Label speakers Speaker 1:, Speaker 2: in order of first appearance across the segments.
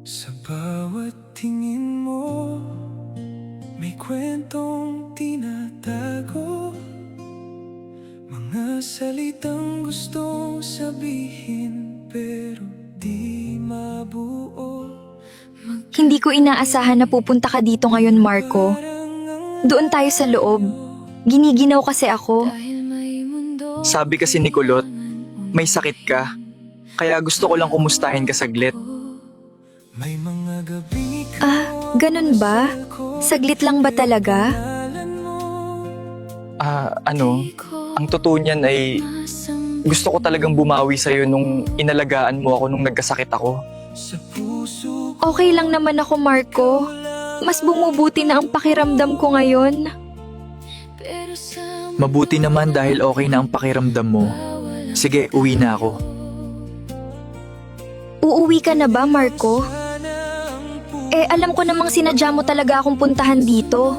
Speaker 1: Sa bawat tingin mo, may kwentong tinatago. Mga salitang gustong sabihin pero di mabuo.
Speaker 2: Hindi ko inaasahan na pupunta ka dito ngayon, Marco. Doon tayo sa loob. Giniginaw kasi ako.
Speaker 3: Sabi kasi ni Kulot, may sakit ka. Kaya gusto ko lang kumustahin ka saglit.
Speaker 1: May mga gabi
Speaker 2: Ganun ba? Saglit lang ba talaga?
Speaker 3: Ang totoo niyan ay gusto ko talagang bumawi sa'yo nung inalagaan mo ako nung nagkasakit ako.
Speaker 1: sa puso.
Speaker 2: Okay lang naman ako, Marco. Mas bumubuti na ang pakiramdam ko ngayon.
Speaker 3: Mabuti naman dahil okay na ang pakiramdam mo. Sige, uwi na ako.
Speaker 2: Uuwi ka na ba, Marco? Alam ko namang sinadya mo talaga akong puntahan dito.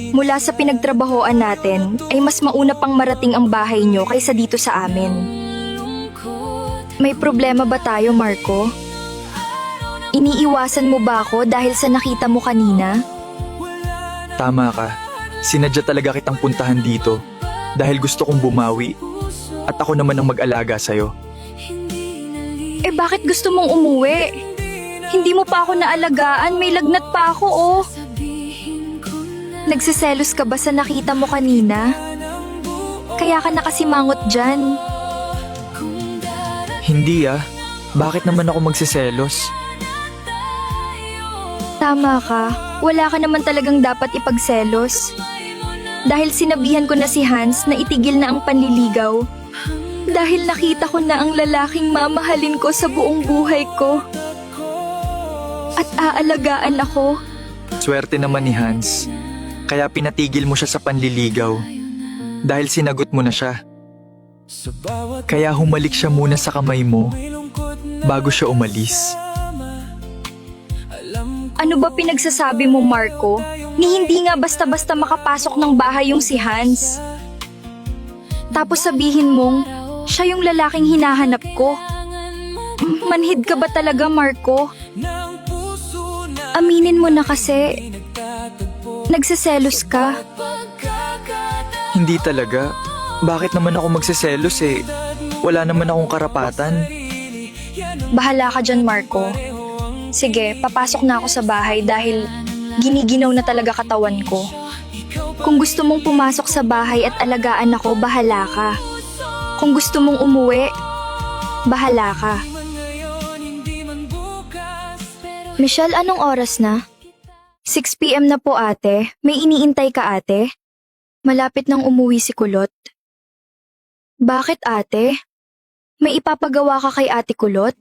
Speaker 2: Mula sa pinagtrabahoan natin, ay mas mauna pang marating ang bahay nyo kaysa dito sa amin. May problema ba tayo, Marco? Iniiwasan mo ba ako dahil sa nakita mo kanina?
Speaker 3: Tama ka. Sinadya talaga kitang puntahan dito dahil gusto kong bumawi at ako naman ang mag-alaga sa'yo.
Speaker 2: Bakit gusto mong umuwi? Hindi mo pa ako naalagaan, may lagnat pa ako, oh. Nagsiselos ka ba sa nakita mo kanina? Kaya ka nakasimangot dyan.
Speaker 3: Hindi Bakit naman ako magsiselos?
Speaker 2: Tama ka, wala ka naman talagang dapat ipagselos. Dahil sinabihan ko na si Hans na itigil na ang panliligaw. Dahil nakita ko na ang lalaking mamahalin ko sa buong buhay ko. At aalagaan ako.
Speaker 3: Swerte naman ni Hans. Kaya pinatigil mo siya sa panliligaw. Dahil sinagot mo na siya.
Speaker 1: Sa bawat
Speaker 3: Kaya humalik siya muna sa kamay mo
Speaker 1: lungkot na
Speaker 3: bago siya umalis.
Speaker 2: Ano ba pinagsasabi mo, Marco? Ni hindi nga basta-basta makapasok ng bahay yung si Hans. Tapos sabihin mong, siya yung lalaking hinahanap ko. Manhid ka ba talaga, Marco?
Speaker 1: ng puso na
Speaker 2: Aminin mo na kasi,
Speaker 1: nagtatagpo.
Speaker 2: nagsiselos ka.
Speaker 3: Hindi talaga. Bakit naman ako magsiselos Wala naman akong karapatan.
Speaker 2: Bahala ka dyan, Marco. Sige, papasok na ako sa bahay dahil giniginaw na talaga katawan ko. Kung gusto mong pumasok sa bahay at alagaan ako, bahala ka. Kung gusto mong umuwi, bahala ka. Michelle, anong oras na? 6 p.m. na po, ate. May iniintay ka, ate? Malapit nang umuwi si Kulot. Bakit, ate? May ipapagawa ka kay Ate Kulot?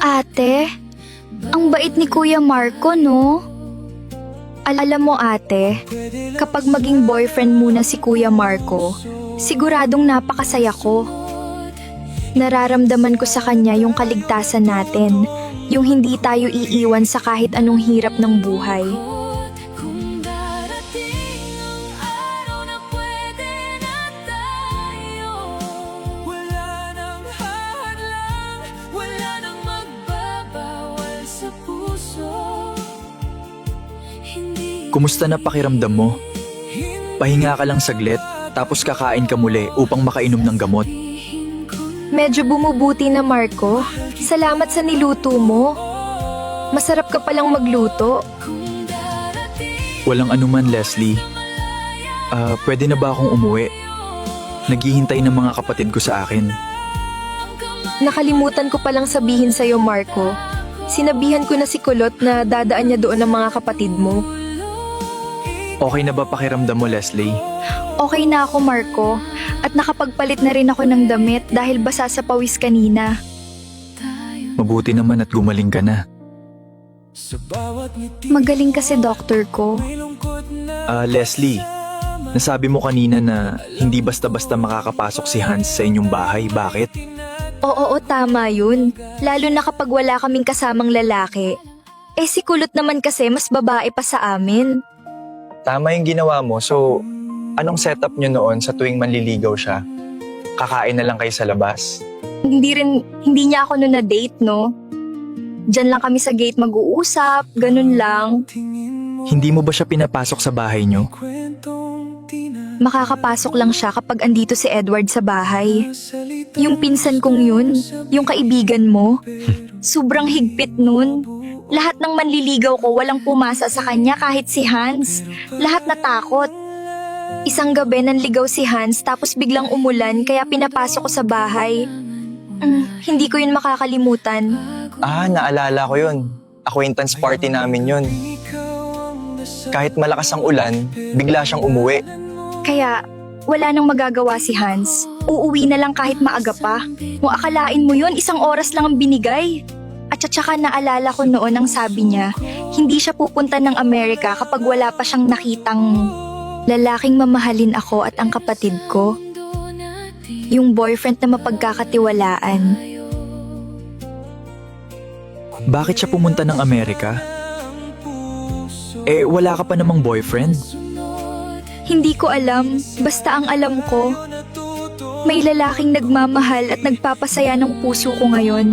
Speaker 2: Ate, ang bait ni Kuya Marco, no? Alam mo, ate, kapag maging boyfriend muna si Kuya Marco, siguradong napakasaya ko. Nararamdaman ko sa kanya yung kaligtasan natin, yung hindi tayo iiwan sa kahit anong hirap ng buhay.
Speaker 1: Wala nang hadlang, wala nang magbabawal sa puso.
Speaker 3: Kumusta na pakiramdam mo? Pahinga ka lang saglit, tapos kakain ka muli upang makainom ng gamot.
Speaker 2: Medyo bumubuti na, Marco. Salamat sa niluto mo. Masarap ka palang magluto.
Speaker 3: Walang anuman, Leslie. Pwede na ba akong umuwi? Naghihintay ng mga kapatid ko sa akin.
Speaker 2: Nakalimutan ko palang sabihin sa'yo, Marco. Sinabihan ko na si Kulot na dadaan niya doon ng mga kapatid mo.
Speaker 3: Okay na ba pakiramdam mo, Leslie?
Speaker 2: Okay na ako, Marco. At nakapagpalit na rin ako ng damit dahil basa sa pawis kanina.
Speaker 3: Mabuti naman at gumaling ka na.
Speaker 1: Sa bawat ngiti
Speaker 2: Magaling kasi doktor ko.
Speaker 1: may lungkot na
Speaker 3: Leslie, nasabi mo kanina na hindi basta-basta makakapasok si Hans sa inyong bahay. Bakit?
Speaker 2: Oo, tama yun. Lalo na kapag wala kaming kasamang lalaki. Si Kulot naman kasi mas babae pa sa amin.
Speaker 3: Tama yung ginawa mo, so Anong setup nyo noon sa tuwing manliligaw siya? Kakain na lang kayo sa labas?
Speaker 2: Hindi niya ako noon na date, no? Diyan lang kami sa gate mag-uusap, ganun lang.
Speaker 3: Hindi mo ba siya pinapasok sa bahay nyo?
Speaker 2: Makakapasok lang siya kapag andito si Edward sa bahay. Yung pinsan kong yun, yung kaibigan mo, sobrang higpit nun. Lahat ng manliligaw ko walang pumasa sa kanya kahit si Hans. Lahat natakot. Isang gabi nanligaw si Hans tapos biglang umulan kaya pinapasok ko sa bahay. Hindi ko yun makakalimutan.
Speaker 3: Naalala ko yun. Acquaintance party namin yun. Kahit malakas ang ulan, bigla siyang umuwi.
Speaker 2: Kaya wala nang magagawa si Hans. Uuwi na lang kahit maaga pa. Kung akalain mo yun, 1 oras lang ang binigay. At saka naalala ko noon ang sabi niya, hindi siya pupunta ng Amerika kapag wala pa siyang nakitang lalaking mamahalin ako at ang kapatid ko. Yung boyfriend na mapagkakatiwalaan.
Speaker 3: Bakit siya pumunta ng Amerika? Wala ka pa namang boyfriend?
Speaker 2: Hindi ko alam, basta ang alam ko, may lalaking nagmamahal at nagpapasaya ng puso ko ngayon.